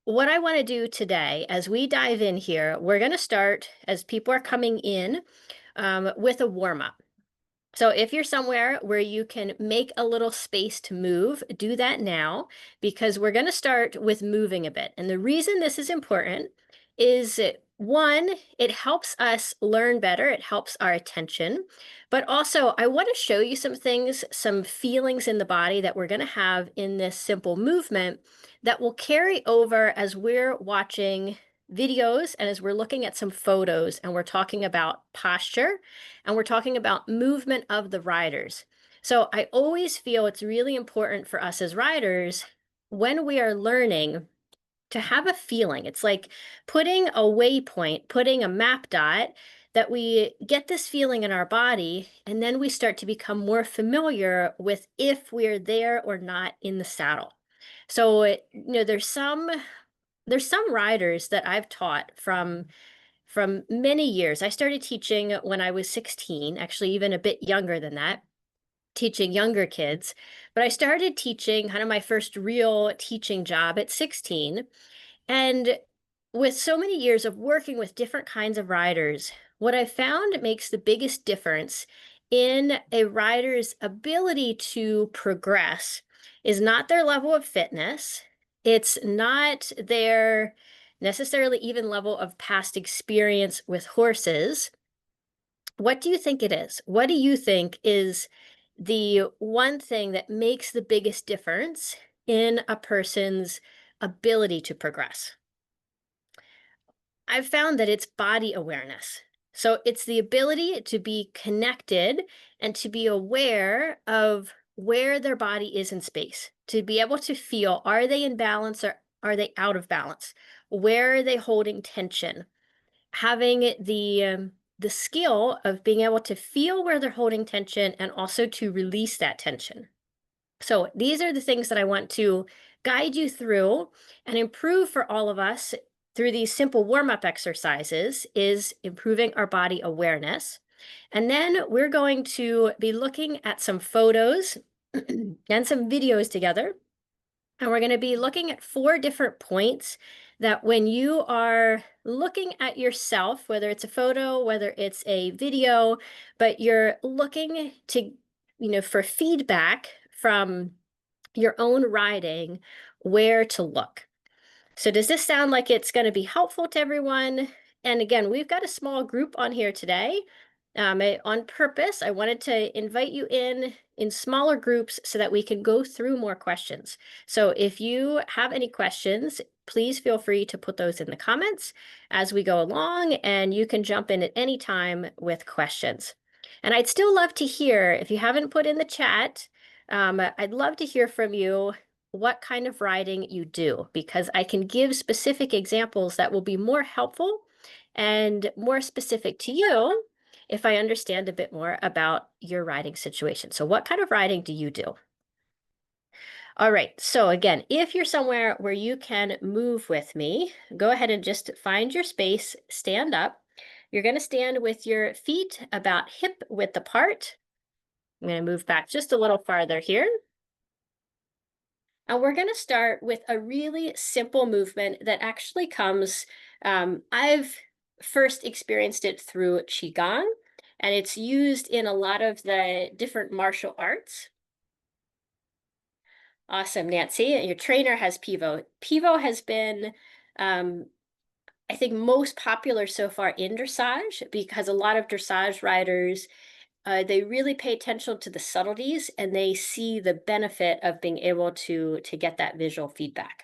what I want to do today, as we dive in here, we're going to start as people are coming in with a warm up. So if you're somewhere where you can make a little space to move, do that now because we're going to start with moving a bit. And the reason this is important is one, it helps us learn better, it helps our attention. But also, I want to show you some things, some feelings in the body that we're going to have in this simple movement that will carry over as we're watching videos and as we're looking at some photos and we're talking about posture and we're talking about movement of the riders. So I always feel it's really important for us as riders when we are learning to have a feeling. It's like putting a waypoint, putting a map dot, that we get this feeling in our body, and then we start to become more familiar with if we're there or not in the saddle. So, there's some riders that I've taught from many years. I started teaching when I was 16, actually even a bit younger than that, teaching younger kids. But I started teaching kind of my first real teaching job at 16. And with so many years of working with different kinds of riders, what I found makes the biggest difference in a rider's ability to progress is not their level of fitness. It's not their necessarily even level of past experience with horses. What do you think it is? What do you think is the one thing that makes the biggest difference in a person's ability to progress? I've found that it's body awareness. So it's the ability to be connected and to be aware of where their body is in space, to be able to feel, are they in balance or are they out of balance? Where are they holding tension? Having the skill of being able to feel where they're holding tension and also to release that tension. So these are the things that I want to guide you through and improve for all of us through these simple warm-up exercises is improving our body awareness. And then we're going to be looking at some photos and some videos together. And we're going to be looking at 4 different points that when you are looking at yourself, whether it's a photo, whether it's a video, but you're looking to, for feedback from your own riding, where to look. So does this sound like it's going to be helpful to everyone? And again, we've got a small group on here today. On purpose, I wanted to invite you in smaller groups so that we can go through more questions. So if you have any questions, please feel free to put those in the comments as we go along, and you can jump in at any time with questions. And I'd still love to hear, if you haven't put in the chat, I'd love to hear from you what kind of riding you do, because I can give specific examples that will be more helpful and more specific to you if I understand a bit more about your riding situation. So what kind of riding do you do? All right, so again, if you're somewhere where you can move with me, go ahead and just find your space, stand up. You're going to stand with your feet about hip width apart. I'm going to move back just a little farther here. And we're going to start with a really simple movement that actually comes, I've first experienced it through Qigong, and it's used in a lot of the different martial arts. Awesome, Nancy. Your trainer has Pivo. Pivo has been, I think, most popular so far in dressage because a lot of dressage riders they really pay attention to the subtleties and they see the benefit of being able to get that visual feedback.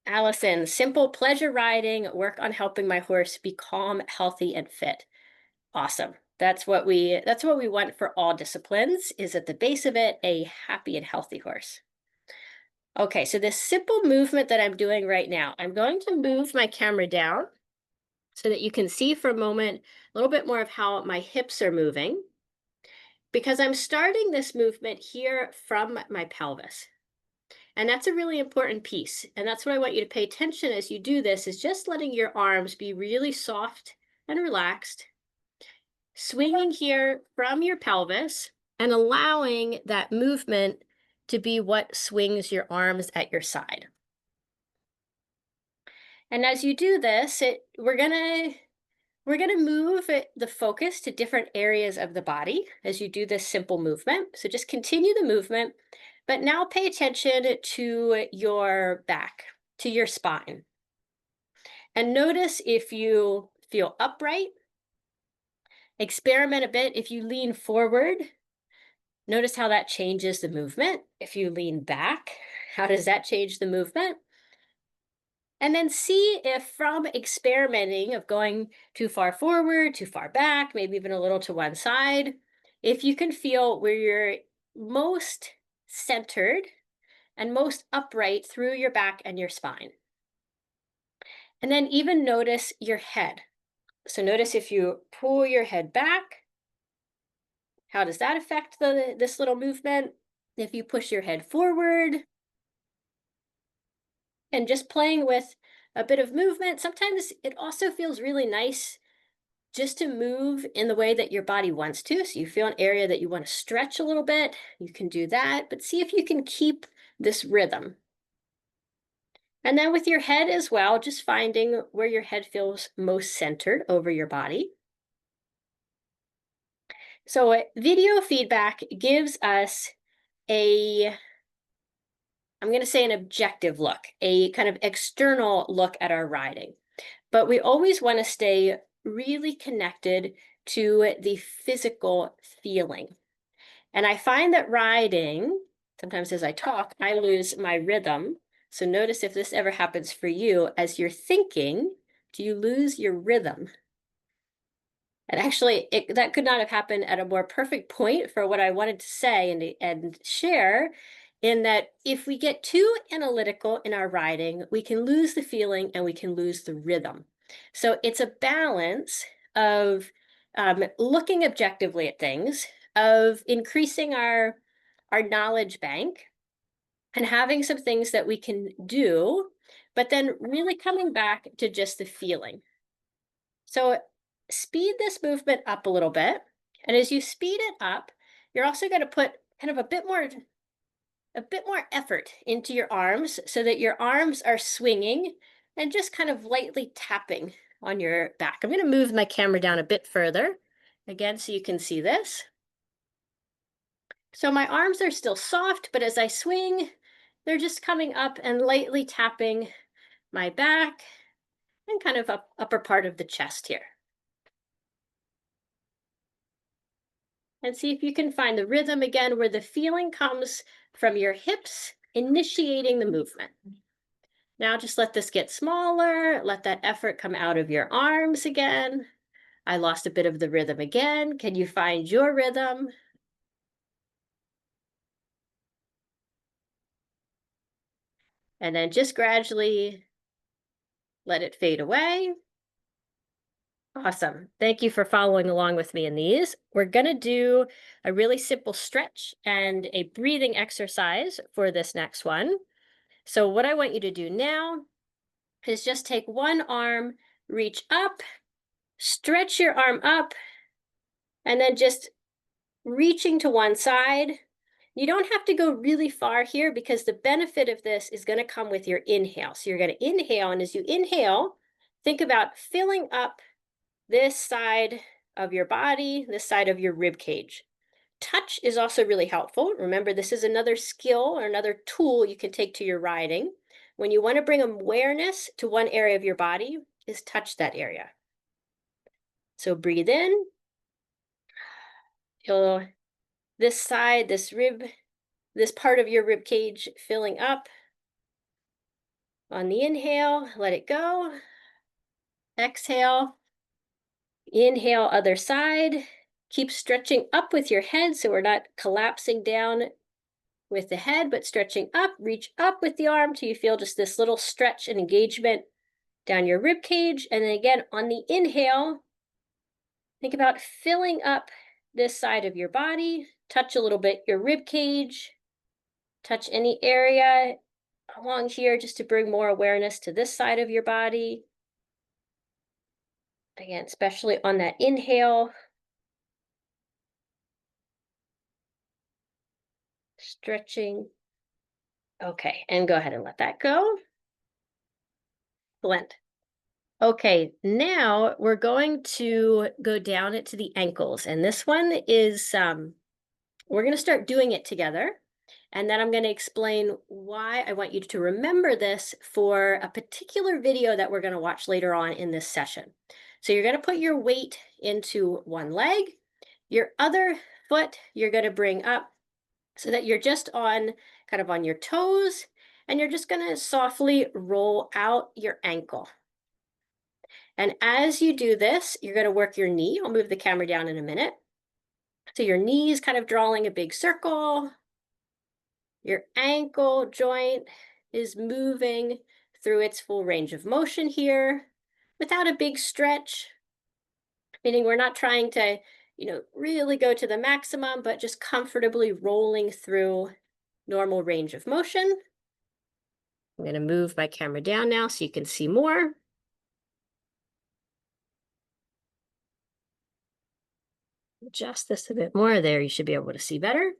Allison, simple pleasure riding, work on helping my horse be calm, healthy, and fit. Awesome. That's what we want for all disciplines, is at the base of it, a happy and healthy horse. Okay, so this simple movement that I'm doing right now, I'm going to move my camera down so that you can see for a moment a little bit more of how my hips are moving, because I'm starting this movement here from my pelvis. And that's a really important piece. And that's what I want you to pay attention as you do this, is just letting your arms be really soft and relaxed, swinging here from your pelvis and allowing that movement to be what swings your arms at your side. And as you do this, we're gonna move the focus to different areas of the body as you do this simple movement. So just continue the movement, but now pay attention to your back, to your spine. And notice if you feel upright. Experiment a bit. If you lean forward, notice how that changes the movement. If you lean back, how does that change the movement? And then see if from experimenting of going too far forward, too far back, maybe even a little to one side, if you can feel where you're most centered and most upright through your back and your spine. And then even notice your head. So notice if you pull your head back, how does that affect this little movement? If you push your head forward, and just playing with a bit of movement, sometimes it also feels really nice just to move in the way that your body wants to. So you feel an area that you want to stretch a little bit, you can do that, but see if you can keep this rhythm. And then with your head as well, just finding where your head feels most centered over your body. So video feedback gives us I'm going to say an objective look, a kind of external look at our riding. But we always want to stay really connected to the physical feeling. And I find that riding, sometimes as I talk, I lose my rhythm. So notice if this ever happens for you, as you're thinking, do you lose your rhythm? And actually, that could not have happened at a more perfect point for what I wanted to say and share, in that if we get too analytical in our riding, we can lose the feeling and we can lose the rhythm. So it's a balance of looking objectively at things, of increasing our knowledge bank, and having some things that we can do, but then really coming back to just the feeling. So speed this movement up a little bit. And as you speed it up, you're also going to put kind of a bit more effort into your arms so that your arms are swinging and just kind of lightly tapping on your back. I'm going to move my camera down a bit further again so you can see this. So my arms are still soft, but as I swing, they're just coming up and lightly tapping my back and kind of upper part of the chest here. And see if you can find the rhythm again where the feeling comes from your hips initiating the movement. Now just let this get smaller, let that effort come out of your arms again. I lost a bit of the rhythm again. Can you find your rhythm? And then just gradually let it fade away. Awesome. Thank you for following along with me in these. We're going to do a really simple stretch and a breathing exercise for this next one. So what I want you to do now is just take one arm, reach up, stretch your arm up, and then just reaching to one side. You don't have to go really far here because the benefit of this is going to come with your inhale. So you're going to inhale, and as you inhale, think about filling up this side of your body, this side of your rib cage. Touch is also really helpful. Remember, this is another skill or another tool you can take to your riding. When you want to bring awareness to one area of your body, is touch that area. So breathe in. Feel this side, this part of your rib cage filling up. On the inhale, let it go. Exhale. Inhale, other side. Keep stretching up with your head so we're not collapsing down with the head, but stretching up. Reach up with the arm till you feel just this little stretch and engagement down your rib cage. And then again, on the inhale, think about filling up this side of your body. Touch a little bit your rib cage. Touch any area along here just to bring more awareness to this side of your body. Again, especially on that inhale. Stretching. Okay, and go ahead and let that go. Blend. Okay, now we're going to go down it to the ankles. And this one is, we're going to start doing it together. And then I'm going to explain why I want you to remember this for a particular video that we're going to watch later on in this session. So you're going to put your weight into one leg. Your other foot, you're going to bring up so that you're just on kind of on your toes, and you're just going to softly roll out your ankle. And as you do this, you're going to work your knee. I'll move the camera down in a minute. So your knee is kind of drawing a big circle. Your ankle joint is moving through its full range of motion here without a big stretch, meaning we're not trying to, really go to the maximum, but just comfortably rolling through normal range of motion. I'm going to move my camera down now so you can see more. Adjust this a bit more. There, you should be able to see better.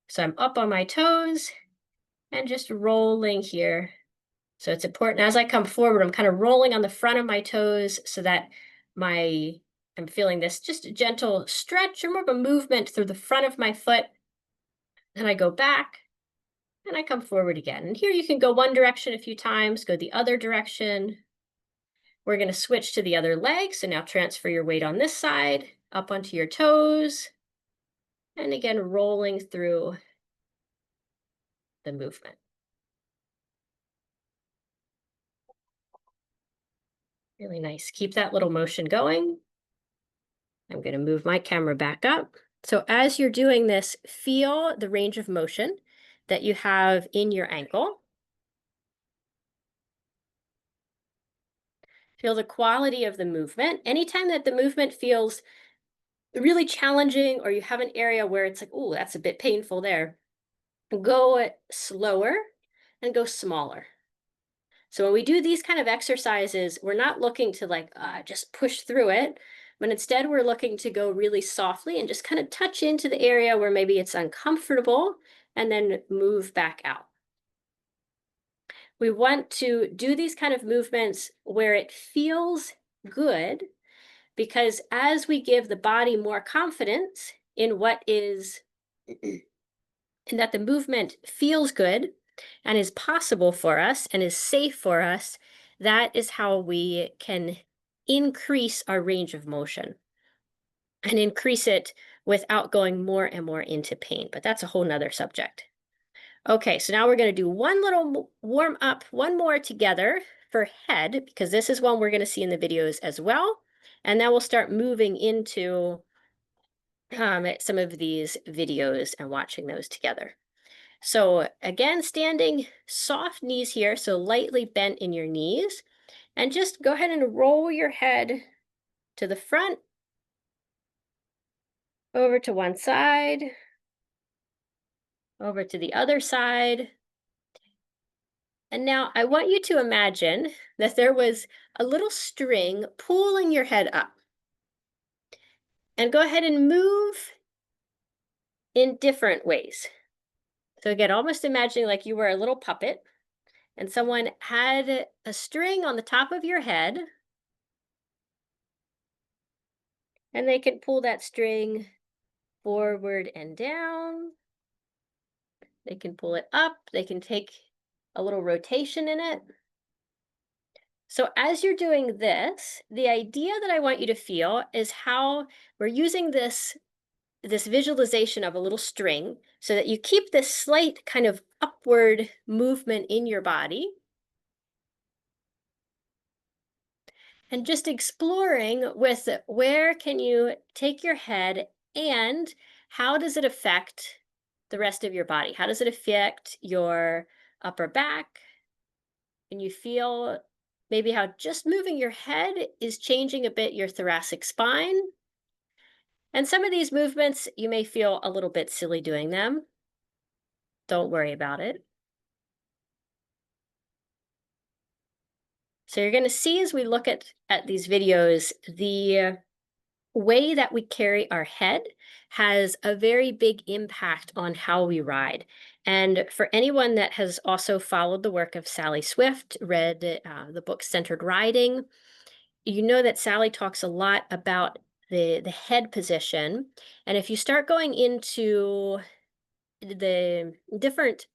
So I'm up on my toes and just rolling here. So it's important as I come forward, I'm kind of rolling on the front of my toes so that I'm feeling this just a gentle stretch or more of a movement through the front of my foot. Then I go back and I come forward again. And here you can go one direction a few times, go the other direction. We're going to switch to the other leg. So now transfer your weight on this side, up onto your toes. And again, rolling through the movement. Really nice. Keep that little motion going. I'm going to move my camera back up. So as you're doing this, feel the range of motion that you have in your ankle. Feel the quality of the movement. Anytime that the movement feels really challenging or you have an area where it's like, oh, that's a bit painful there, go slower and go smaller. So when we do these kind of exercises, we're not looking to just push through it, but instead we're looking to go really softly and just kind of touch into the area where maybe it's uncomfortable and then move back out. We want to do these kind of movements where it feels good, because as we give the body more confidence in what is, in that the movement feels good and is possible for us and is safe for us, that is how we can increase our range of motion and increase it without going more and more into pain. But that's a whole nother subject. Okay, so now we're going to do one little warm up, one more together for head, because this is one we're going to see in the videos as well. And then we'll start moving into some of these videos and watching those together. So again, standing soft knees here, so lightly bent in your knees, and just go ahead and roll your head to the front, over to one side, over to the other side. And now I want you to imagine that there was a little string pulling your head up. And go ahead and move in different ways. So again, almost imagining like you were a little puppet and someone had a string on the top of your head, and they can pull that string forward and down. They can pull it up. They can take a little rotation in it. So as you're doing this, the idea that I want you to feel is how we're using this visualization of a little string so that you keep this slight kind of upward movement in your body. And just exploring with where can you take your head and how does it affect the rest of your body? How does it affect your upper back? Can you feel maybe how just moving your head is changing a bit your thoracic spine? And some of these movements, you may feel a little bit silly doing them. Don't worry about it. So you're going to see as we look at these videos, the way that we carry our head has a very big impact on how we ride. And for anyone that has also followed the work of Sally Swift, read the book Centered Riding, you know that Sally talks a lot about the head position. And if you start going into the different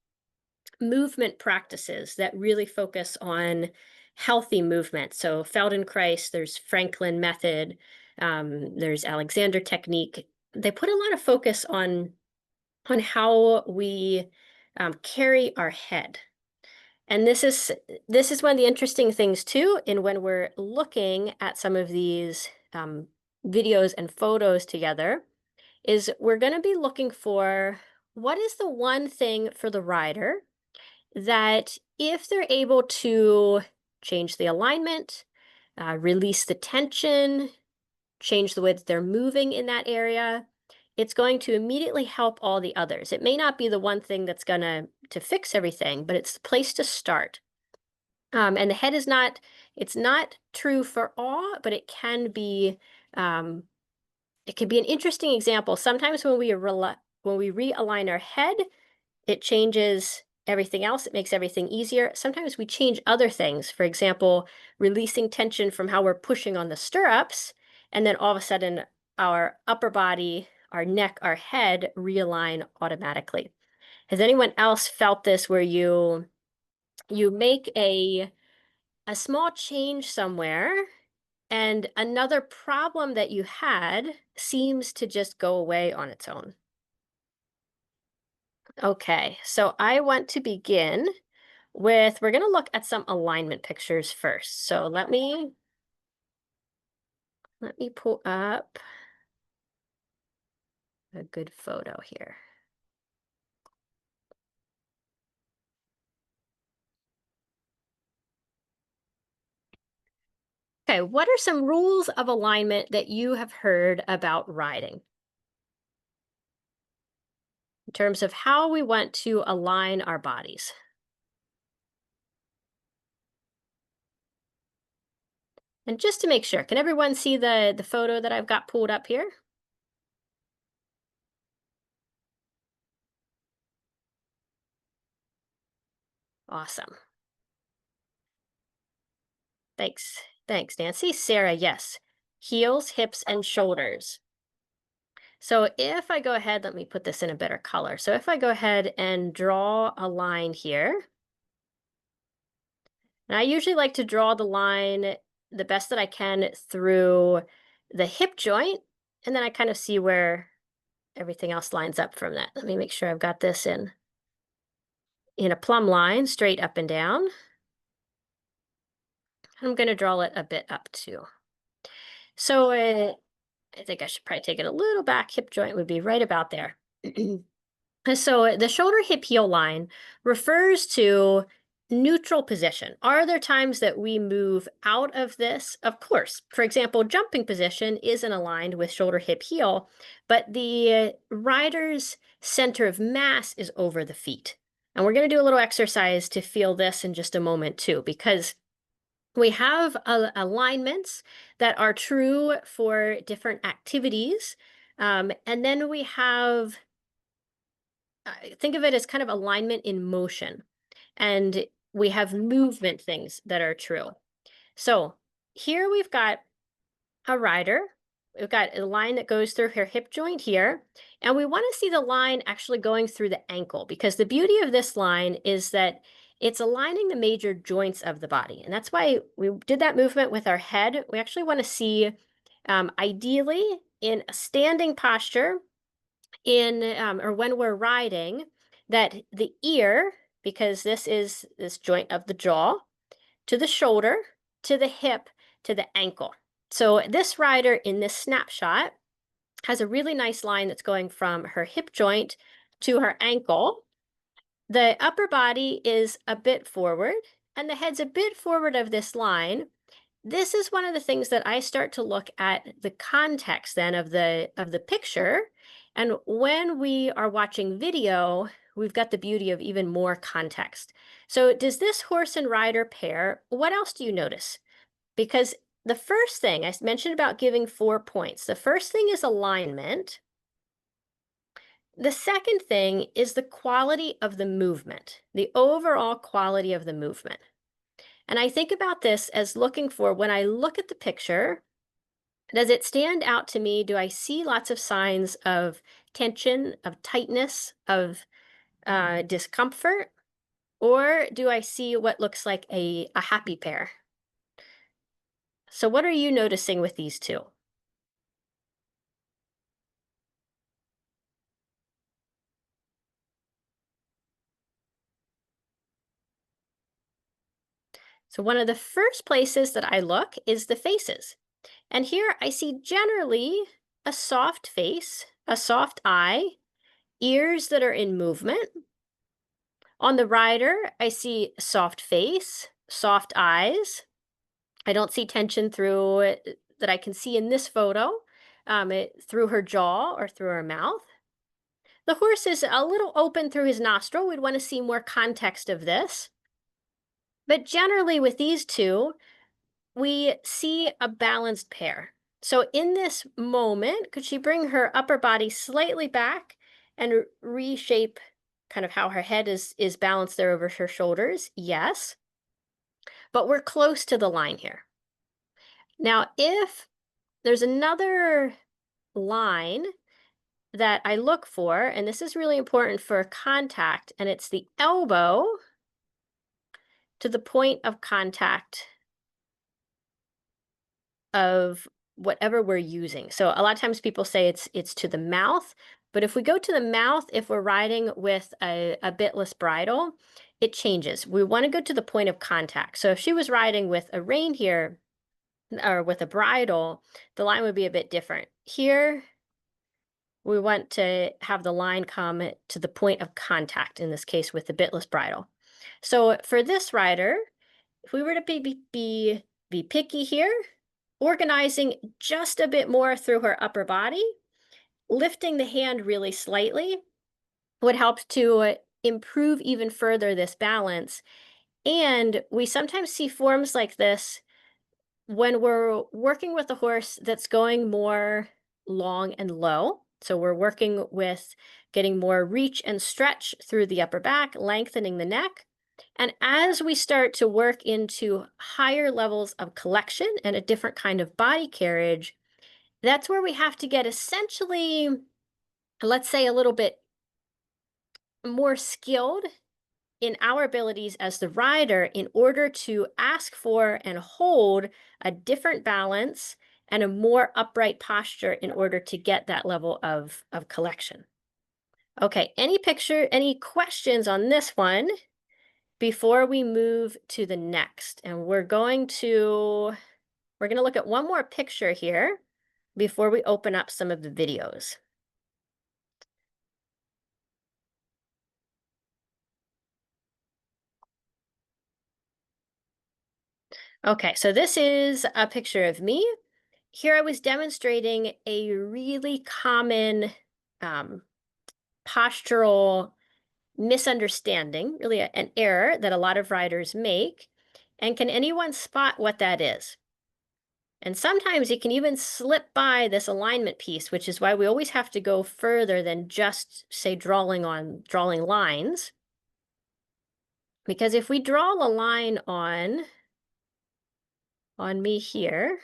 movement practices that really focus on healthy movement. So Feldenkrais, there's Franklin method, there's Alexander technique. They put a lot of focus on how we carry our head. And this is one of the interesting things too, in when we're looking at some of these videos and photos together, is we're going to be looking for what is the one thing for the rider that if they're able to change the alignment, release the tension, change the way that they're moving in that area, it's going to immediately help all the others. It may not be the one thing that's gonna to fix everything, but it's the place to start. And the head is not, it's not true for all, but it can be an interesting example. Sometimes when we realign our head, it changes everything else. It makes everything easier. Sometimes we change other things. For example, releasing tension from how we're pushing on the stirrups, and then all of a sudden our upper body, our neck, our head realign automatically. Has anyone else felt this where you make a small change somewhere and another problem that you had seems to just go away on its own? Okay, so I want to begin we're going to look at some alignment pictures first. So let me pull up a good photo here. Okay, what are some rules of alignment that you have heard about riding in terms of how we want to align our bodies? And just to make sure, can everyone see the photo that I've got pulled up here? Awesome. Thanks. Thanks, Nancy. Sarah, yes. Heels, hips, and shoulders. So if I go ahead, let me put this in a better color. So if I go ahead and draw a line here, and I usually like to draw the line the best that I can through the hip joint, and then I kind of see where everything else lines up from that. Let me make sure I've got this in a plumb line, straight up and down. I'm going to draw it a bit up too. So I think I should probably take it a little back. Hip joint would be right about there. So the shoulder hip heel line refers to neutral position. Are there times that we move out of this? Of course. For example, jumping position isn't aligned with shoulder hip heel, but the rider's center of mass is over the feet. And we're going to do a little exercise to feel this in just a moment too, because we have alignments that are true for different activities. And then we have think of it as kind of alignment in motion. And we have movement things that are true. So here we've got a rider. We've got a line that goes through her hip joint here. And we want to see the line actually going through the ankle, because the beauty of this line is that it's aligning the major joints of the body. And that's why we did that movement with our head. We actually want to see, ideally, in a standing posture, or when we're riding, that the ear, because this is this joint of the jaw, to the shoulder, to the hip, to the ankle. So this rider in this snapshot has a really nice line that's going from her hip joint to her ankle. The upper body is a bit forward, and the head's a bit forward of this line. This is one of the things that I start to look at the context then of the picture. And when we are watching video, we've got the beauty of even more context. So does this horse and rider pair, what else do you notice? Because the first thing I mentioned about giving 4 points, the first thing is alignment. The second thing is the quality of the movement, the overall quality of the movement. And I think about this as looking for, when I look at the picture, does it stand out to me? Do I see lots of signs of tension, of tightness, of discomfort? Or do I see what looks like a happy pair? So what are you noticing with these two? So one of the first places that I look is the faces. And here I see generally a soft face, a soft eye, ears that are in movement. On the rider, I see soft face, soft eyes. I don't see tension through that I can see in this photo, through her jaw or through her mouth. The horse is a little open through his nostril. We'd want to see more context of this. But generally with these two, we see a balanced pair. So in this moment, could she bring her upper body slightly back and reshape kind of how her head is balanced there over her shoulders? Yes. But we're close to the line here. Now, if there's another line that I look for, and this is really important for contact, and it's the elbow to the point of contact of whatever we're using. So a lot of times people say it's to the mouth, but if we go to the mouth, if we're riding with a bitless bridle, it changes. We want to go to the point of contact. So if she was riding with a rein here or with a bridle, the line would be a bit different. Here, we want to have the line come to the point of contact, in this case with the bitless bridle. So for this rider, if we were to be picky here, organizing just a bit more through her upper body, lifting the hand really slightly would help to improve even further this balance. And we sometimes see forms like this when we're working with a horse that's going more long and low. So we're working with getting more reach and stretch through the upper back, lengthening the neck. And as we start to work into higher levels of collection and a different kind of body carriage, that's where we have to get essentially, let's say, a little bit more skilled in our abilities as the rider in order to ask for and hold a different balance and a more upright posture in order to get that level of collection. Okay, any questions on this one before we move to the next? And we're going to look at one more picture here before we open up some of the videos. Okay, so this is a picture of me. Here I was demonstrating a really common postural misunderstanding, really an error that a lot of riders make. And can anyone spot what that is? And sometimes you can even slip by this alignment piece, which is why we always have to go further than just, say, drawing lines. Because if we draw a line on me here,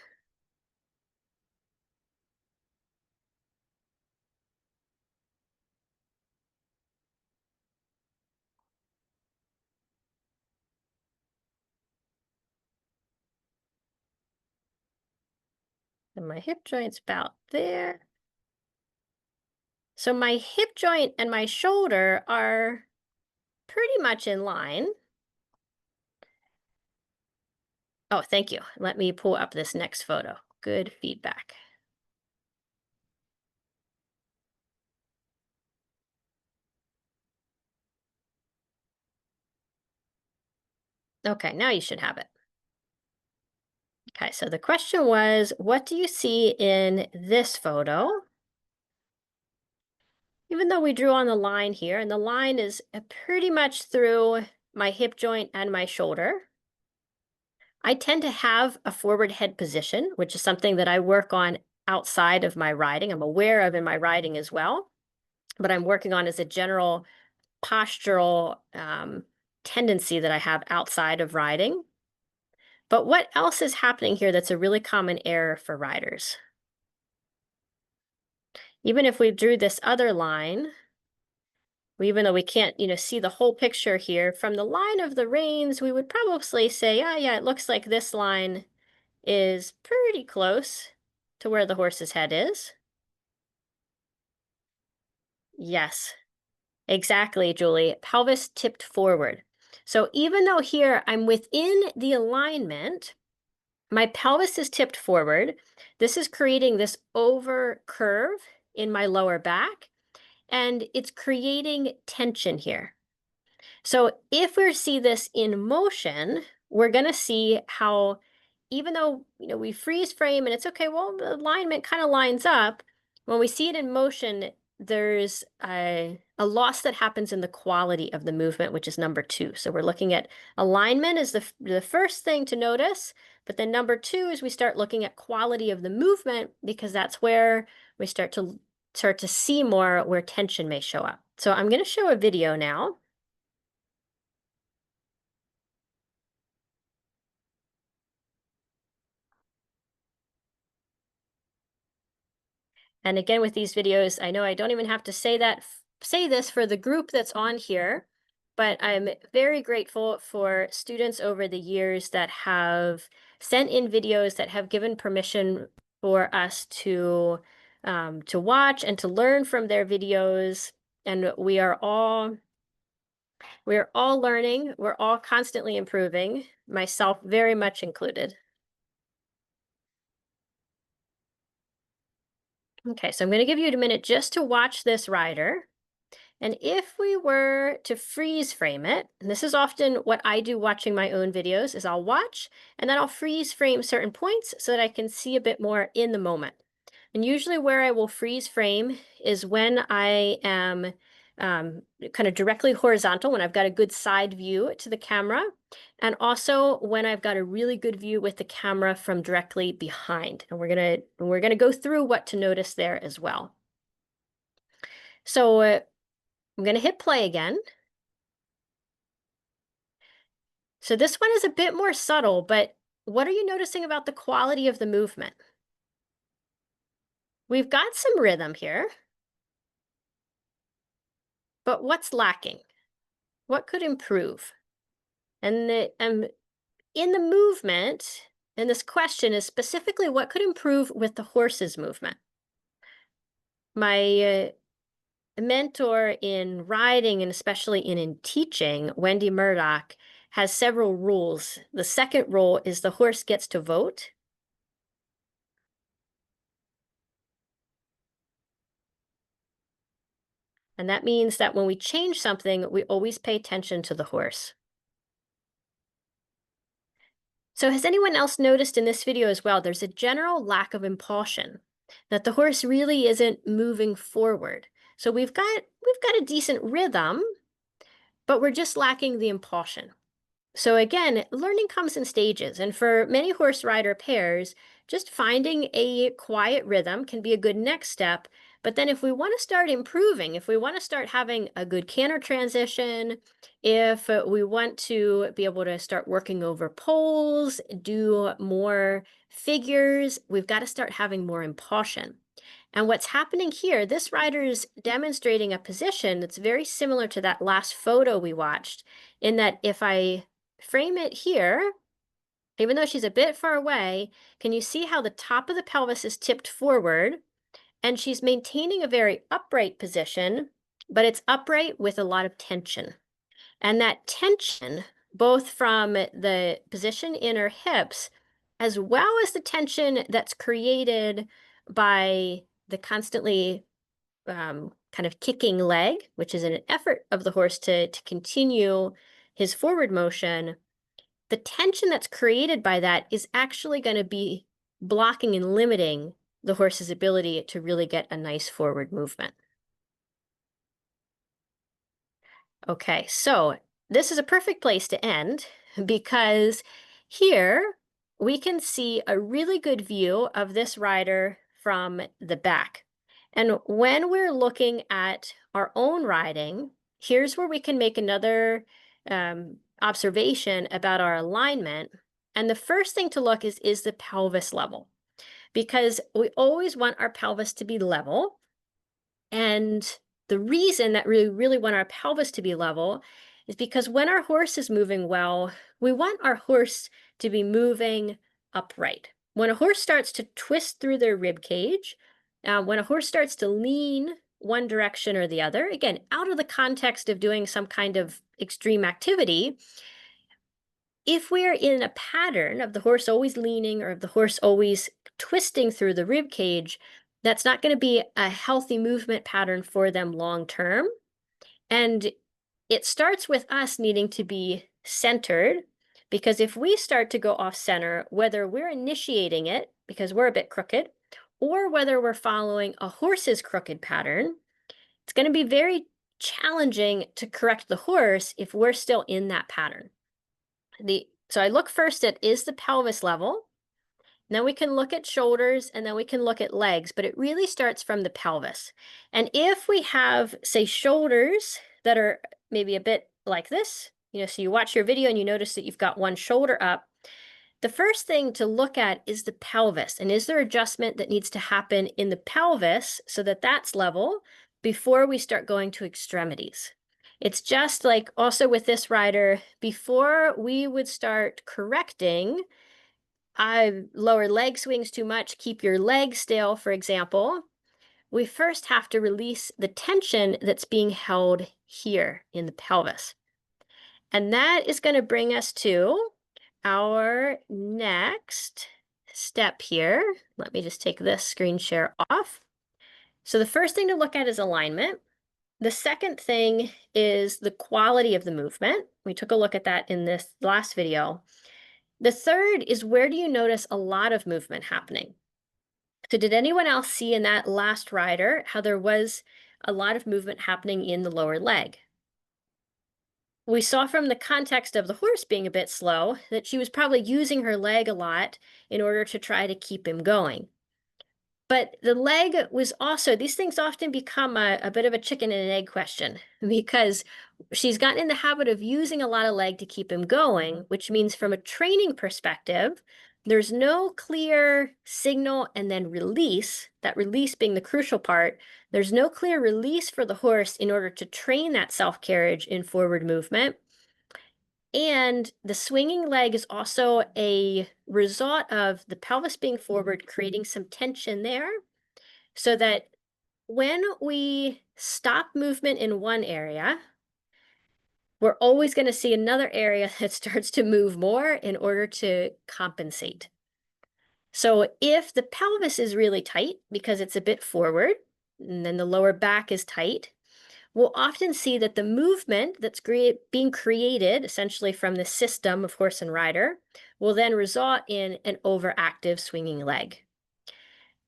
and my hip joint's about there. So my hip joint and my shoulder are pretty much in line. Oh, thank you. Let me pull up this next photo. Good feedback. Okay, now you should have it. Okay, so the question was, what do you see in this photo? Even though we drew on the line here, and the line is pretty much through my hip joint and my shoulder, I tend to have a forward head position, which is something that I work on outside of my riding. I'm aware of in my riding as well, but I'm working on as a general postural tendency that I have outside of riding. But what else is happening here that's a really common error for riders? Even if we drew this other line, even though we can't, see the whole picture here, from the line of the reins, we would probably say, oh yeah, it looks like this line is pretty close to where the horse's head is. Yes, exactly, Julie. Pelvis tipped forward. So even though here I'm within the alignment, my pelvis is tipped forward. This is creating this over curve in my lower back, and it's creating tension here. So if we see this in motion, we're going to see how, even though we freeze frame and it's okay, well, the alignment kind of lines up. When we see it in motion, there's a loss that happens in the quality of the movement, which is number 2. So we're looking at alignment as the first thing to notice, but then number 2 is we start looking at quality of the movement, because that's where we start to see more where tension may show up. So I'm going to show a video now. And again, with these videos, I know I don't even have to say this for the group that's on here, but I'm very grateful for students over the years that have sent in videos that have given permission for us to watch and to learn from their videos. And we are all learning. We're all constantly improving, myself very much included. Okay, so I'm going to give you a minute just to watch this rider. And if we were to freeze frame it, and this is often what I do watching my own videos, is I'll watch and then I'll freeze frame certain points so that I can see a bit more in the moment. And usually where I will freeze frame is when I am kind of directly horizontal, when I've got a good side view to the camera, and also when I've got a really good view with the camera from directly behind. And we're gonna go through what to notice there as well. So I'm going to hit play again. So this one is a bit more subtle, but what are you noticing about the quality of the movement? We've got some rhythm here, but what's lacking? What could improve? And in the movement, and this question is specifically what could improve with the horse's movement? My mentor in riding, and especially in teaching, Wendy Murdoch, has several rules. The second rule is the horse gets to vote. And that means that when we change something, we always pay attention to the horse. So has anyone else noticed in this video as well, there's a general lack of impulsion, that the horse really isn't moving forward. So we've got a decent rhythm, but we're just lacking the impulsion. So again, learning comes in stages, and for many horse rider pairs, just finding a quiet rhythm can be a good next step. But then if we want to start improving, if we want to start having a good canter transition, if we want to be able to start working over poles, do more figures, we've got to start having more impulsion. And what's happening here, this rider is demonstrating a position that's very similar to that last photo we watched, in that if I frame it here, even though she's a bit far away, can you see how the top of the pelvis is tipped forward? And she's maintaining a very upright position, but it's upright with a lot of tension. And that tension, both from the position in her hips, as well as the tension that's created by the constantly kind of kicking leg, which is an effort of the horse to continue his forward motion, the tension that's created by that is actually going to be blocking and limiting the horse's ability to really get a nice forward movement. Okay, so this is a perfect place to end, because here we can see a really good view of this rider from the back. And when we're looking at our own riding, here's where we can make another observation about our alignment. And the first thing to look is the pelvis level, because we always want our pelvis to be level. And the reason that we really want our pelvis to be level is because when our horse is moving well, we want our horse to be moving upright. When a horse starts to twist through their rib cage, when a horse starts to lean one direction or the other, again, out of the context of doing some kind of extreme activity, if we're in a pattern of the horse always leaning or of the horse always twisting through the rib cage, that's not going to be a healthy movement pattern for them long term. And it starts with us needing to be centered, because if we start to go off center, whether we're initiating it because we're a bit crooked, or whether we're following a horse's crooked pattern, it's going to be very challenging to correct the horse if we're still in that pattern. So I look first at, is the pelvis level? Then we can look at shoulders, and then we can look at legs, but it really starts from the pelvis. And if we have, say, shoulders that are maybe a bit like this, so you watch your video and you notice that you've got one shoulder up, the first thing to look at is the pelvis. And is there adjustment that needs to happen in the pelvis so that that's level before we start going to extremities? It's just like also with this rider, before we would start correcting, lower leg swings too much, keep your leg still, for example, we first have to release the tension that's being held here in the pelvis. And that is going to bring us to our next step here. Let me just take this screen share off. So the first thing to look at is alignment. The second thing is the quality of the movement. We took a look at that in this last video. The third is, where do you notice a lot of movement happening? So did anyone else see in that last rider how there was a lot of movement happening in the lower leg? We saw from the context of the horse being a bit slow that she was probably using her leg a lot in order to try to keep him going. But the leg was also, these things often become a bit of a chicken and an egg question, because she's gotten in the habit of using a lot of leg to keep him going, which means from a training perspective, there's no clear signal and then release, that release being the crucial part. There's no clear release for the horse in order to train that self-carriage in forward movement. And the swinging leg is also a result of the pelvis being forward, creating some tension there, so that when we stop movement in one area, we're always going to see another area that starts to move more in order to compensate. So if the pelvis is really tight because it's a bit forward, and then the lower back is tight, we'll often see that the movement that's being created essentially from the system of horse and rider will then result in an overactive swinging leg.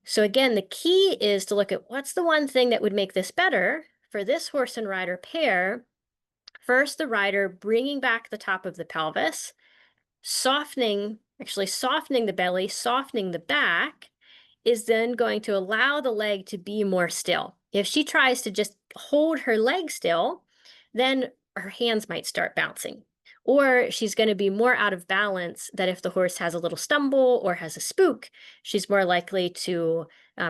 So again, the key is to look at what's the one thing that would make this better for this horse and rider pair. First, the rider bringing back the top of the pelvis, actually softening the belly, softening the back, is then going to allow the leg to be more still. If she tries to just hold her leg still, then her hands might start bouncing. Or she's going to be more out of balance, that if the horse has a little stumble or has a spook, she's more likely to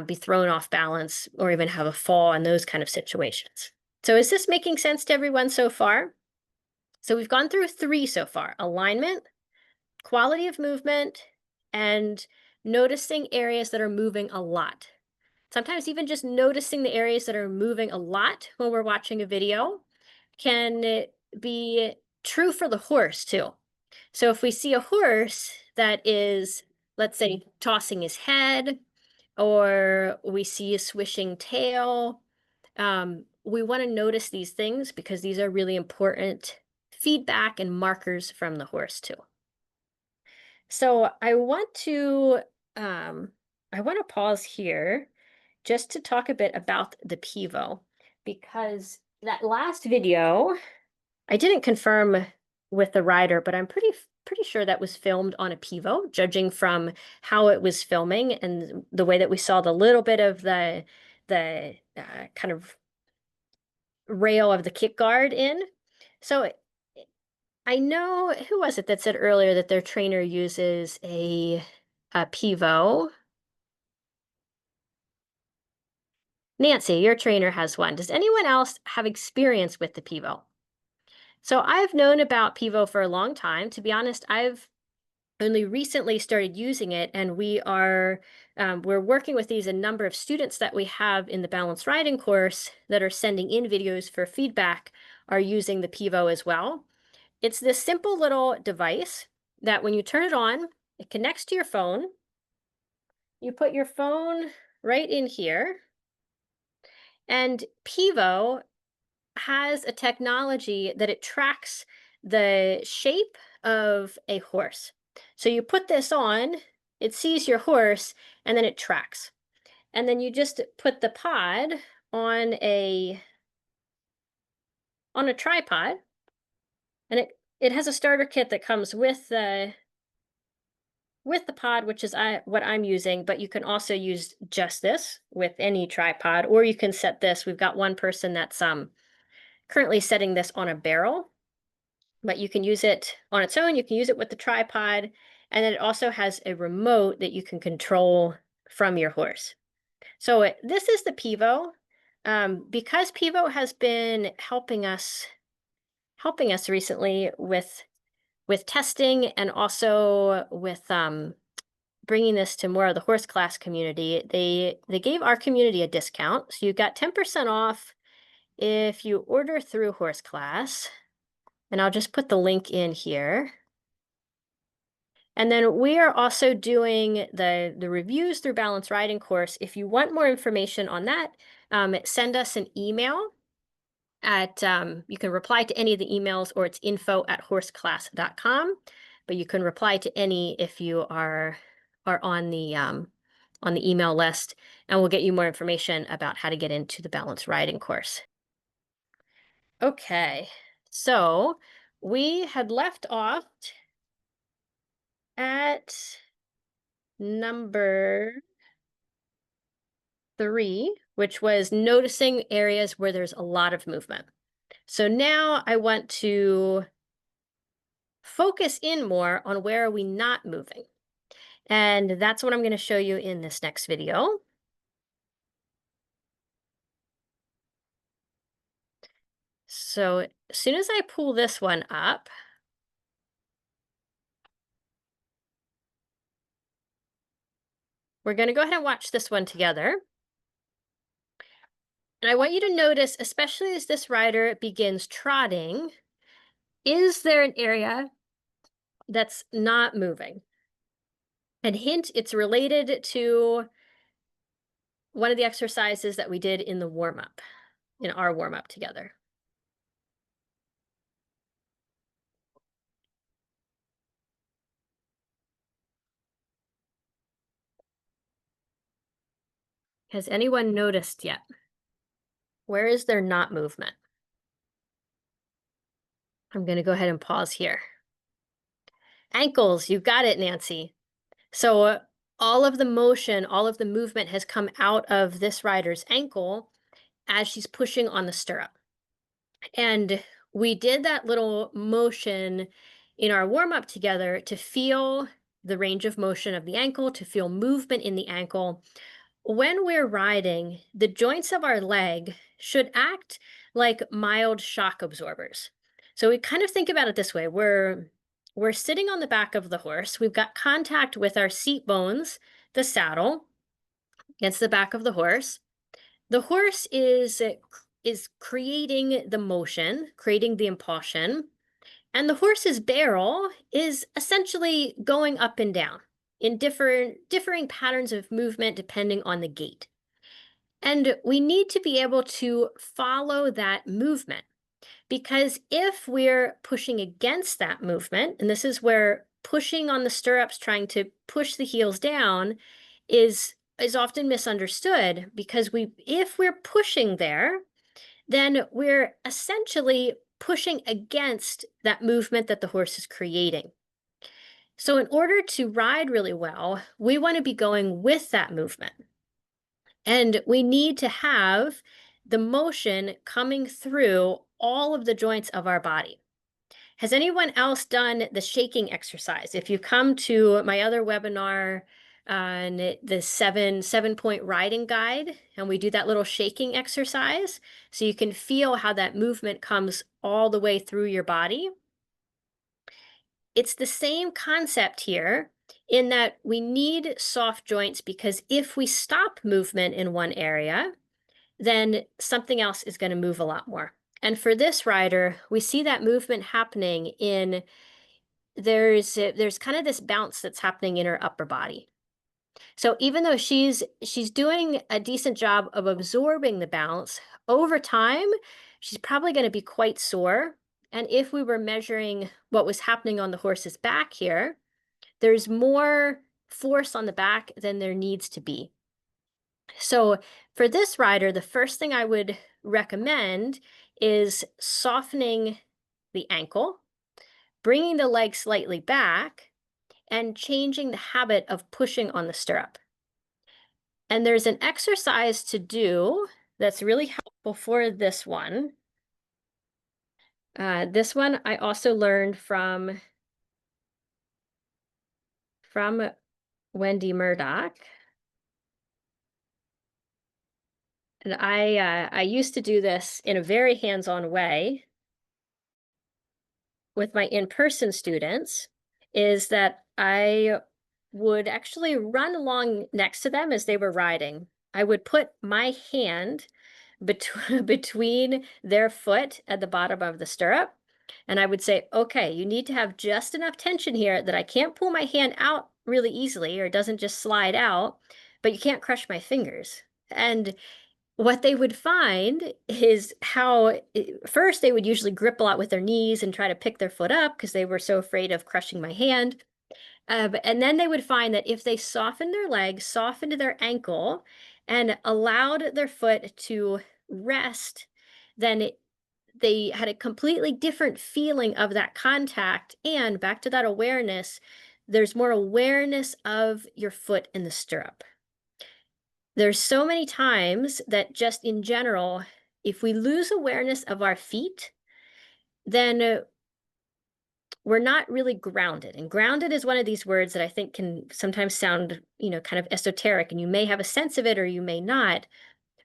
be thrown off balance or even have a fall in those kind of situations. So is this making sense to everyone so far? So we've gone through 3 so far: alignment, quality of movement, and noticing areas that are moving a lot. Sometimes even just noticing the areas that are moving a lot when we're watching a video can be true for the horse too. So if we see a horse that is, let's say, tossing his head, or we see a swishing tail, we want to notice these things because these are really important feedback and markers from the horse too. So I want to pause here just to talk a bit about the Pivo, because that last video, I didn't confirm with the rider, but I'm pretty pretty sure that was filmed on a Pivo, judging from how it was filming and the way that we saw the little bit of the kind of rail of the kick guard in. So I know, who was it that said earlier that their trainer uses a Pivo? Nancy, your trainer has one. Does anyone else have experience with the Pivo? So I've known about Pivo for a long time. To be honest, I've only recently started using it, and we're working with a number of students that we have in the balanced riding course that are sending in videos for feedback are using the Pivo as well. It's this simple little device that when you turn it on, it connects to your phone. You put your phone right in here, and Pivo has a technology that it tracks the shape of a horse. So you put this on, it sees your horse, and then it tracks. And then you just put the pod on a tripod, and it has a starter kit that comes with the pod, which is what I'm using, but you can also use just this with any tripod, or you can set this. We've got one person that's currently setting this on a barrel, but you can use it on its own. You can use it with the tripod, and then it also has a remote that you can control from your horse. So this is the Pivo. Because Pivo has been helping us recently with testing and also with bringing this to more of the horse class community. They gave our community a discount, so you got 10% off if you order through horse class. And I'll just put the link in here. And then we are also doing the reviews through Balance Riding course. If you want more information on that, send us an email at, you can reply to any of the emails, or it's info@horseclass.com, but you can reply to any if you are on the email list, and we'll get you more information about how to get into the Balance Riding course. Okay, so we had left off at number 3, which was noticing areas where there's a lot of movement. So now I want to focus in more on where are we not moving. And that's what I'm going to show you in this next video. So as soon as I pull this one up, we're going to go ahead and watch this one together. And I want you to notice, especially as this rider begins trotting, is there an area that's not moving? And hint, it's related to one of the exercises that we did in the warm-up, in our warm-up together. Has anyone noticed yet? Where is there not movement? I'm going to go ahead and pause here. Ankles, you got it, Nancy. So all of the motion, all of the movement has come out of this rider's ankle as she's pushing on the stirrup. And we did that little motion in our warm-up together to feel the range of motion of the ankle, to feel movement in the ankle. When we're riding, the joints of our leg should act like mild shock absorbers. So we kind of think about it this way. We're sitting on the back of the horse. We've got contact with our seat bones, the saddle, against the back of the horse. The horse is creating the motion, creating the impulsion, and the horse's barrel is essentially going up and down in differing patterns of movement depending on the gait. And we need to be able to follow that movement, because if we're pushing against that movement, and this is where pushing on the stirrups, trying to push the heels down, is often misunderstood, because if we're pushing there, then we're essentially pushing against that movement that the horse is creating. So in order to ride really well, we want to be going with that movement. And we need to have the motion coming through all of the joints of our body. Has anyone else done the shaking exercise? If you come to my other webinar on the seven-point riding guide, and we do that little shaking exercise, so you can feel how that movement comes all the way through your body. It's the same concept here in that we need soft joints because if we stop movement in one area, then something else is going to move a lot more. And for this rider, we see that movement happening in there's kind of this bounce that's happening in her upper body. So even though she's doing a decent job of absorbing the bounce, over time, she's probably going to be quite sore. And if we were measuring what was happening on the horse's back here, there's more force on the back than there needs to be. So for this rider, the first thing I would recommend is softening the ankle, bringing the leg slightly back, and changing the habit of pushing on the stirrup. And there's an exercise to do that's really helpful for this one. This one I also learned from Wendy Murdoch. And I used to do this in a very hands-on way with my in-person students, is that I would actually run along next to them as they were riding. I would put my hand between their foot at the bottom of the stirrup, and I would say, okay, you need to have just enough tension here that I can't pull my hand out really easily or it doesn't just slide out, but you can't crush my fingers. And what they would find is how first they would usually grip a lot with their knees and try to pick their foot up because they were so afraid of crushing my hand. And then they would find that if they softened their leg, softened their ankle, and allowed their foot to rest, then they had a completely different feeling of that contact. And back to that awareness, there's more awareness of your foot in the stirrup. There's so many times that just in general, if we lose awareness of our feet, then we're not really grounded. And grounded is one of these words that I think can sometimes sound, kind of esoteric, and you may have a sense of it or you may not.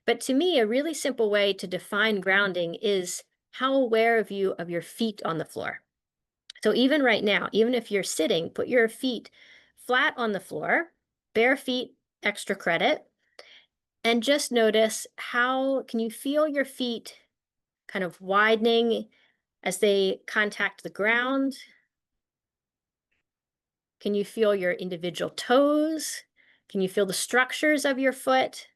But to me, a really simple way to define grounding is how aware of you of your feet on the floor. So even right now, even if you're sitting, put your feet flat on the floor, bare feet, extra credit, and just notice how can you feel your feet kind of widening as they contact the ground? Can you feel your individual toes? Can you feel the structures of your foot?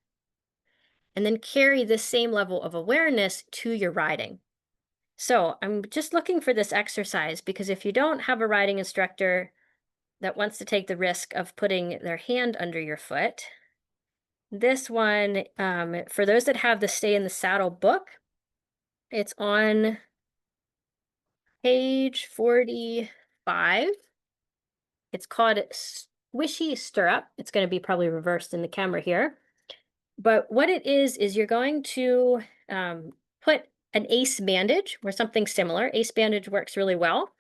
And then carry this same level of awareness to your riding. So I'm just looking for this exercise because if you don't have a riding instructor that wants to take the risk of putting their hand under your foot, this one, for those that have the Stay in the Saddle book, it's on page 45. It's called Squishy Stirrup. It's going to be probably reversed in the camera here. But what it is you're going to put an ace bandage or something similar. Ace bandage works really well.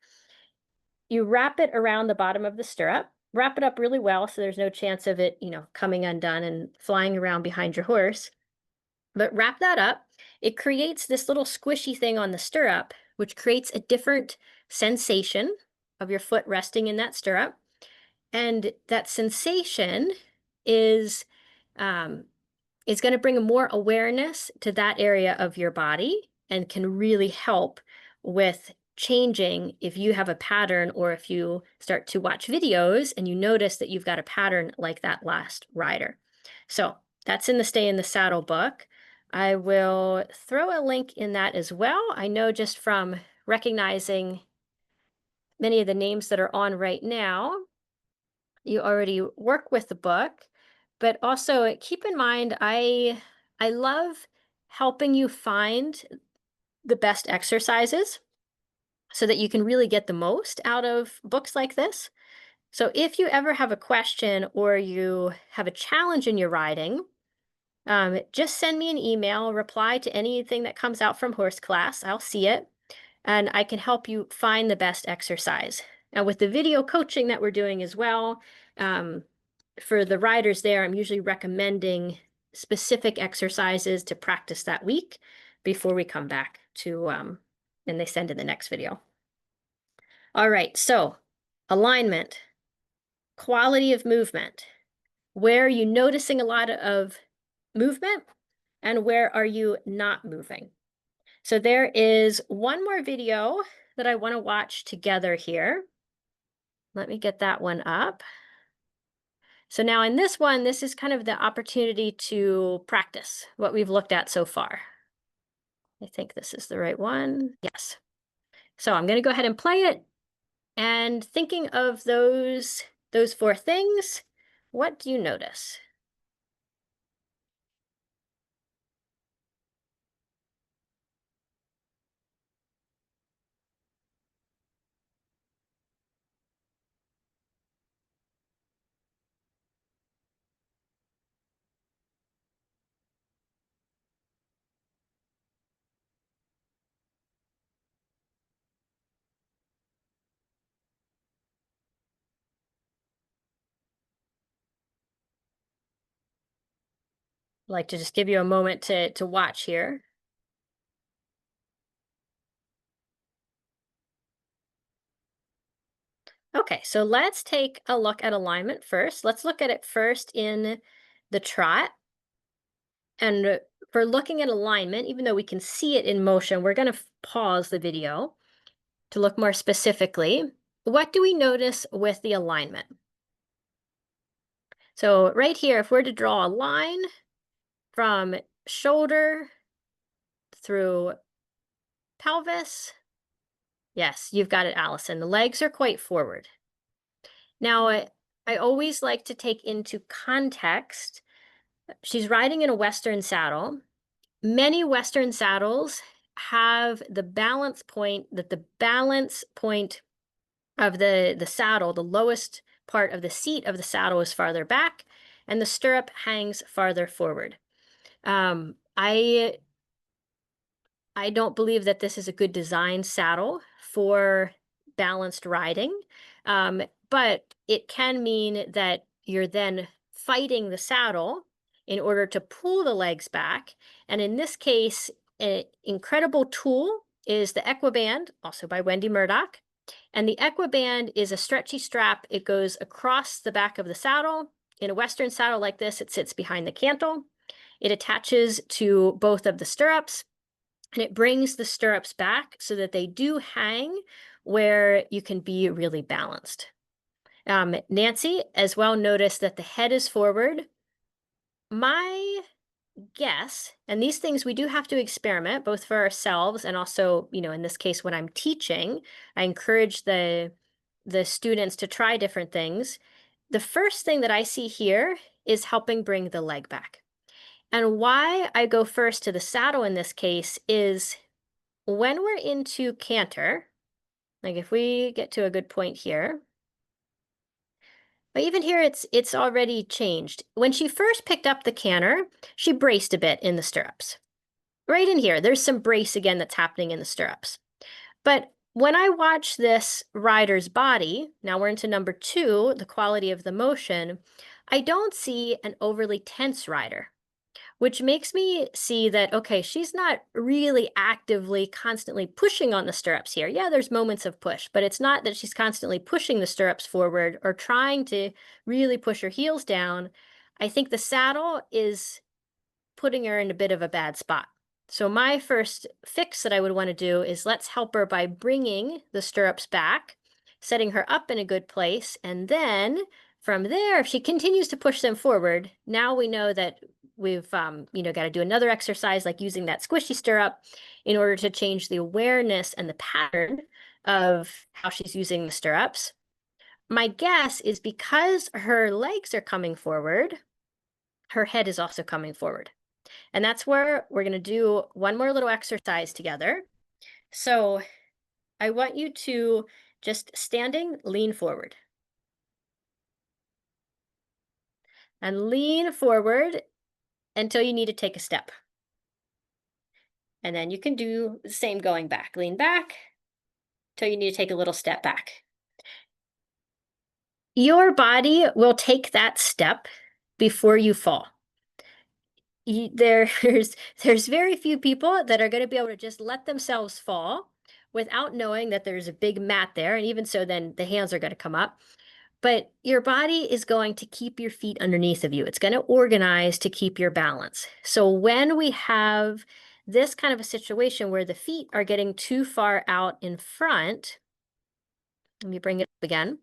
You wrap it around the bottom of the stirrup, wrap it up really well so there's no chance of it, coming undone and flying around behind your horse. But wrap that up. It creates this little squishy thing on the stirrup, which creates a different sensation of your foot resting in that stirrup. And that sensation is going to bring a more awareness to that area of your body and can really help with changing if you have a pattern or if you start to watch videos and you notice that you've got a pattern like that last rider. So that's in the Stay in the Saddle book. I will throw a link in that as well. I know just from recognizing many of the names that are on right now, you already work with the book, but also keep in mind, I love helping you find the best exercises so that you can really get the most out of books like this. So if you ever have a question or you have a challenge in your riding, just send me an email, reply to anything that comes out from horse class. I'll see it and I can help you find the best exercise. And with the video coaching that we're doing as well, um, for the riders there, I'm usually recommending specific exercises to practice that week before we come back to, and they send in the next video. All right, so alignment, quality of movement. Where are you noticing a lot of movement and where are you not moving? So there is one more video that I want to watch together here. Let me get that one up. So now in this one, this is kind of the opportunity to practice what we've looked at so far. I think this is the right one. Yes. So I'm going to go ahead and play it. And thinking of those four things, what do you notice? I'd like to just give you a moment to watch here. Okay, so let's take a look at alignment first. Let's look at it first in the trot. And for looking at alignment, even though we can see it in motion, we're going to pause the video to look more specifically. What do we notice with the alignment? So right here, if we're to draw a line from shoulder through pelvis, yes, you've got it, Allison. The legs are quite forward. Now, I always like to take into context, she's riding in a Western saddle. Many Western saddles have the balance point, that the balance point of the saddle, the lowest part of the seat of the saddle is farther back, and the stirrup hangs farther forward. I don't believe that this is a good design saddle for balanced riding, but it can mean that you're then fighting the saddle in order to pull the legs back. And in this case, an incredible tool is the Equiband, also by Wendy Murdoch. And the Equiband is a stretchy strap. It goes across the back of the saddle. In a Western saddle like this, it sits behind the cantle. It attaches to both of the stirrups, and it brings the stirrups back so that they do hang where you can be really balanced. Nancy as well noticed that the head is forward. My guess, and these things we do have to experiment both for ourselves and also, in this case, when I'm teaching, I encourage the students to try different things. The first thing that I see here is helping bring the leg back. And why I go first to the saddle in this case is when we're into canter, like if we get to a good point here, but even here it's already changed. When she first picked up the canter, she braced a bit in the stirrups. Right in here, there's some brace again that's happening in the stirrups. But when I watch this rider's body, now we're into number 2, the quality of the motion, I don't see an overly tense rider, which makes me see that, okay, she's not really actively constantly pushing on the stirrups here. Yeah, there's moments of push, but it's not that she's constantly pushing the stirrups forward or trying to really push her heels down. I think the saddle is putting her in a bit of a bad spot. So my first fix that I would want to do is let's help her by bringing the stirrups back, setting her up in a good place, and then from there, if she continues to push them forward, now we know that we've got to do another exercise like using that squishy stirrup in order to change the awareness and the pattern of how she's using the stirrups. My guess is because her legs are coming forward, her head is also coming forward. And that's where we're going to do one more little exercise together. So I want you to just standing, lean forward. and lean forward until you need to take a step. And then you can do the same going back. Lean back till you need to take a little step back. Your body will take that step before you fall. There's very few people that are going to be able to just let themselves fall without knowing that there's a big mat there, and even so, then the hands are going to come up. But your body is going to keep your feet underneath of you. It's going to organize to keep your balance. So when we have this kind of a situation where the feet are getting too far out in front, let me bring it up again,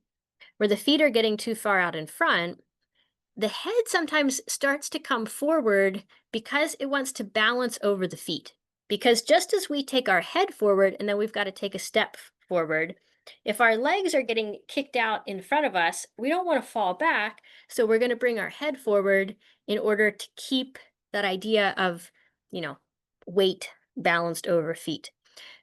where the feet are getting too far out in front, the head sometimes starts to come forward because it wants to balance over the feet. Because just as we take our head forward and then we've got to take a step forward, if our legs are getting kicked out in front of us, we don't want to fall back. So we're going to bring our head forward in order to keep that idea of, you know, weight balanced over feet.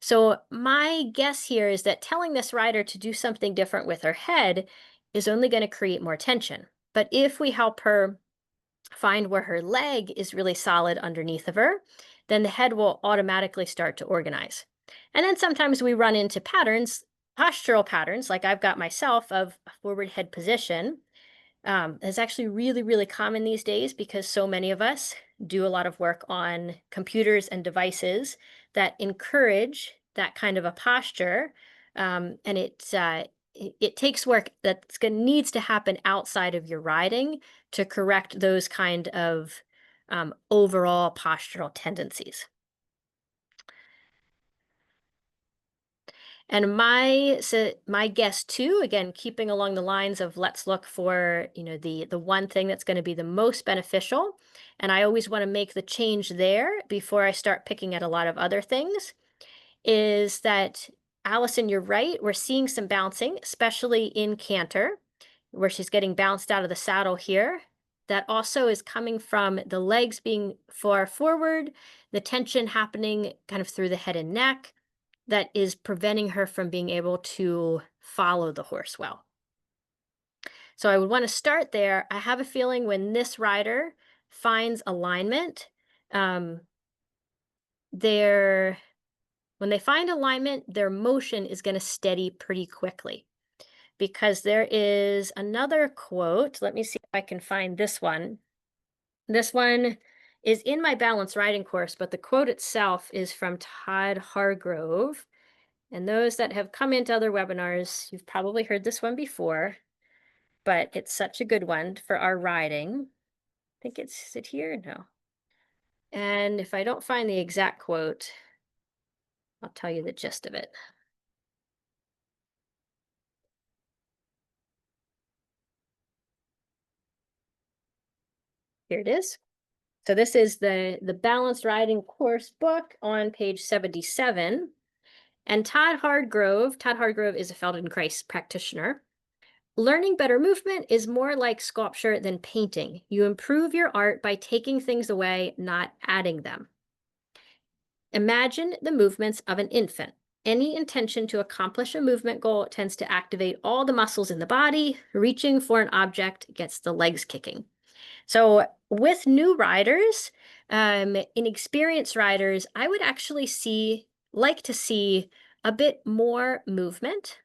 So my guess here is that telling this rider to do something different with her head is only going to create more tension. But if we help her find where her leg is really solid underneath of her, then the head will automatically start to organize. And then sometimes we run into patterns, postural patterns, like I've got myself of a forward head position. It's actually really, really common these days because so many of us do a lot of work on computers and devices that encourage that kind of a posture. And it takes work that's going needs to happen outside of your riding to correct those kind of overall postural tendencies. And my guess too, again, keeping along the lines of let's look for, the one thing that's going to be the most beneficial. And I always want to make the change there before I start picking at a lot of other things, is that Allison, you're right. We're seeing some bouncing, especially in canter, where she's getting bounced out of the saddle here. That also is coming from the legs being far forward, the tension happening kind of through the head and neck that is preventing her from being able to follow the horse well. So I would want to start there. I have a feeling when this rider finds alignment, um, their when they find alignment, their motion is going to steady pretty quickly. Because there is another quote. Let me see if I can find this one. This one is in my balance riding course, but the quote itself is from Todd Hargrove. And those that have come into other webinars, you've probably heard this one before, but it's such a good one for our riding. I think is it here? No. And if I don't find the exact quote, I'll tell you the gist of it. Here it is. So this is the Balanced Riding Course book on page 77. And Todd Hargrove is a Feldenkrais practitioner. Learning better movement is more like sculpture than painting. You improve your art by taking things away, not adding them. Imagine the movements of an infant. Any intention to accomplish a movement goal tends to activate all the muscles in the body. Reaching for an object gets the legs kicking. So with new riders, inexperienced riders, I would actually like to see a bit more movement.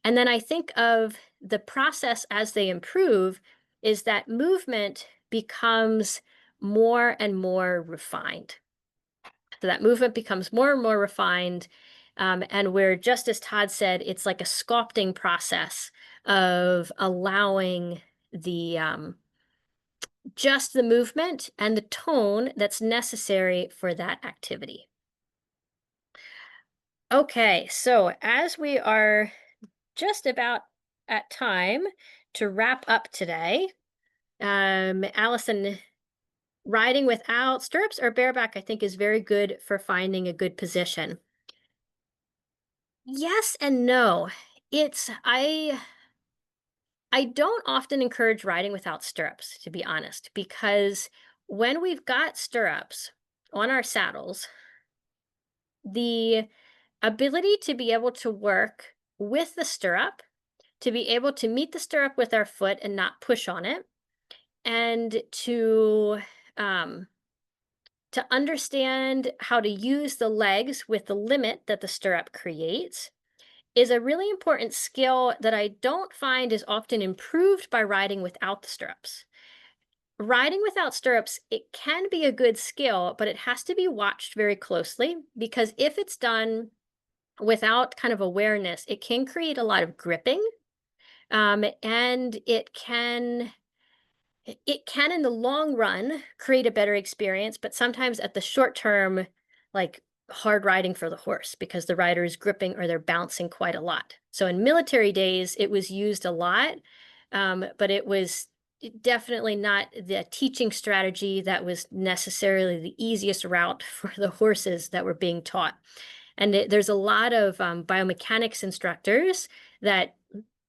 And then I think of the process as they improve is that movement becomes more and more refined. So that movement becomes more and more refined. And where, just as Todd said, it's like a sculpting process of allowing just the movement and the tone that's necessary for that activity. Okay, so as we are just about at time to wrap up today, Allison, riding without stirrups or bareback, I think is very good for finding a good position. Yes and no. It's I don't often encourage riding without stirrups, to be honest, because when we've got stirrups on our saddles, the ability to be able to work with the stirrup, to be able to meet the stirrup with our foot and not push on it, and um, to understand how to use the legs with the limit that the stirrup creates is a really important skill that I don't find is often improved by riding without the stirrups. Riding without stirrups, it can be a good skill, but it has to be watched very closely because if it's done without kind of awareness, it can create a lot of gripping, and it can in the long run create a better experience, but sometimes at the short term, like hard riding for the horse because the rider is gripping or they're bouncing quite a lot. So in military days, it was used a lot, but it was definitely not the teaching strategy that was necessarily the easiest route for the horses that were being taught. And there's a lot of biomechanics instructors that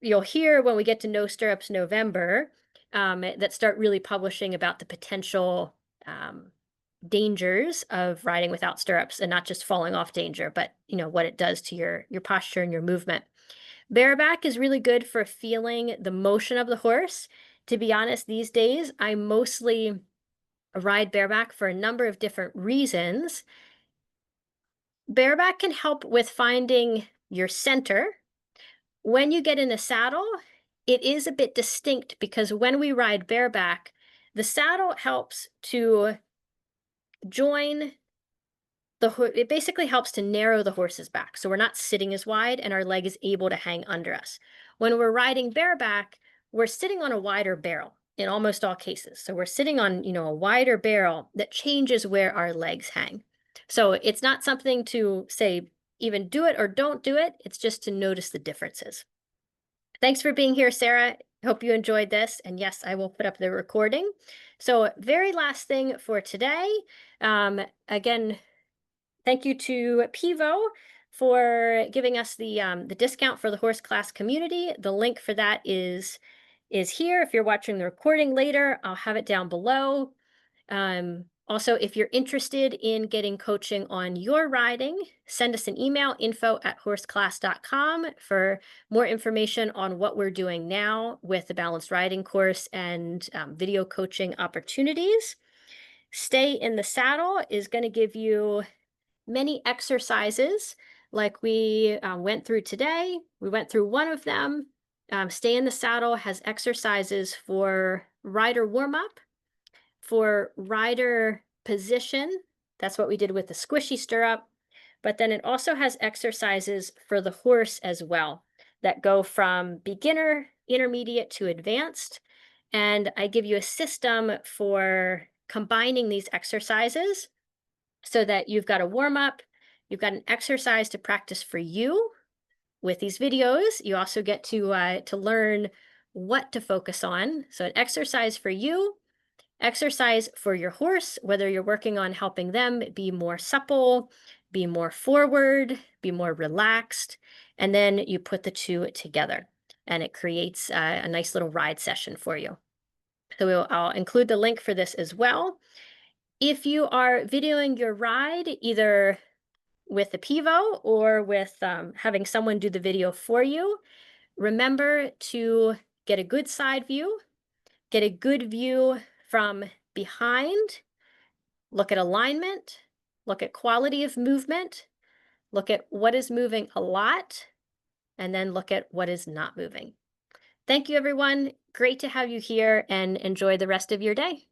you'll hear when we get to No Stirrups November, that start really publishing about the potential dangers of riding without stirrups, and not just falling off danger, but what it does to your posture and your movement. Bareback is really good for feeling the motion of the horse. To be honest, these days I mostly ride bareback for a number of different reasons. Bareback can help with finding your center. When you get in the saddle, it is a bit distinct because when we ride bareback, the saddle helps to join it basically helps to narrow the horse's back. So we're not sitting as wide and our leg is able to hang under us. When we're riding bareback, we're sitting on a wider barrel in almost all cases. So we're sitting on, a wider barrel that changes where our legs hang. So it's not something to say even do it or don't do it. It's just to notice the differences. Thanks for being here, Sarah. Hope you enjoyed this. And yes, I will put up the recording. So very last thing for today. Again, thank you to Pivo for giving us the discount for the horse class community. The link for that is here. If you're watching the recording later, I'll have it down below. Also, if you're interested in getting coaching on your riding, send us an email, info@horseclass.com, for more information on what we're doing now with the balanced riding course and video coaching opportunities. Stay in the Saddle is going to give you many exercises like we went through today. We went through one of them. Stay in the Saddle has exercises for rider warm up, for rider position. That's what we did with the squishy stirrup. But then it also has exercises for the horse as well that go from beginner, intermediate to advanced. And I give you a system for combining these exercises so that you've got a warm up, you've got an exercise to practice for you. With these videos, you also get to learn what to focus on. So an exercise for you, exercise for your horse, whether you're working on helping them be more supple, be more forward, be more relaxed, and then you put the two together and it creates a nice little ride session for you. So I'll include the link for this as well. If you are videoing your ride, either with the Pivo or with having someone do the video for you, remember to get a good side view, get a good view from behind, look at alignment, look at quality of movement, look at what is moving a lot, and then look at what is not moving. Thank you, everyone. Great to have you here, and enjoy the rest of your day.